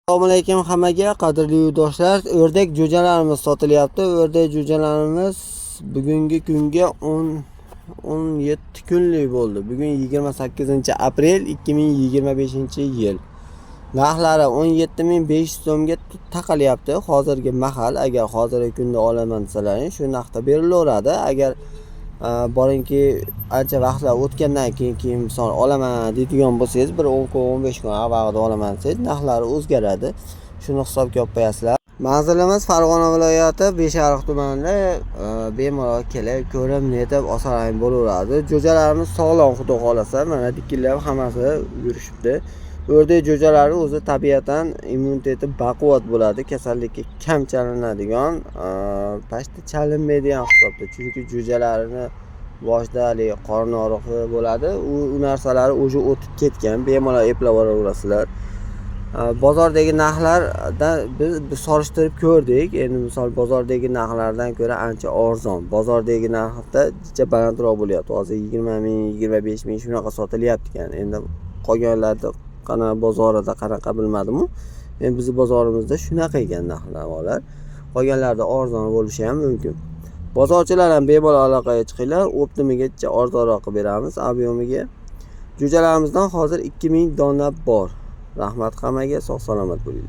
Assalomu alaykum hammaga, qadrli yurtdoshlar. O'rdak jo'jalarimiz sotilyapti. O'rdak jo'jalarimiz bugungi kunga 17 kunlik bo'ldi. Bugun 28-aprel 2025-yil. Narxlari 17.500 so'mga taqalyapti. Hozirgi mahal, agar hozirgi kunda olaman desalaring, shu narxda berilaveradi. Agar boringki ancha vaqtlar o'tgandan keyin misol olaman deydigan bo'lsangiz, bir 10 kun 15 kun avvalida olaman desangiz, narxlari o'zgaradi. Shuni hisobga olib qo'yasizlar. Manzilimiz Farg'ona viloyati Beshariq tumanida. Bemalol kelib, ko'rib, netib osarang bo'laveradi. Jo'jalarimiz sog'lom, xudo xolasa. Mana dikillab hammasi yurishibdi. O'rdak jo'jalari o'zi tabiatan immuniteti baquvvat bo'ladi, kasallikka kam chalinadigan, pastda chalinmaydigan hisobda. Chunki jo'jalarini boshida qorin og'rig'i bo'ladi, u narsalar o'zi o'tib ketgan, bemalol eplab olaverasizlar. Bozordagi narxlardan biz solishtirib ko'rdik. Endi misol bozordagi narxlardan ko'ra ancha arzon. Bozordagi narxda jicha balandroq bo'lyapti. Hozir 20 ming, 25 ming shunaqa sotilyapti ekan. Endi qolganlarda qanaqa bozorida qanaqa bilmadim-ku. Endi bizning bozorimizda shunaqa ekan narxlar. Qolganlarda arzon bo'lishi ham mumkin. Bozorchilar ham bemalol aloqaga chiqinglar. Optimigacha arzonroq qilib beramiz obyomiga. Jo'jalarimizdan hozir 2000 dona bor. Rahmat hammaga, sog' salomat bo'ling.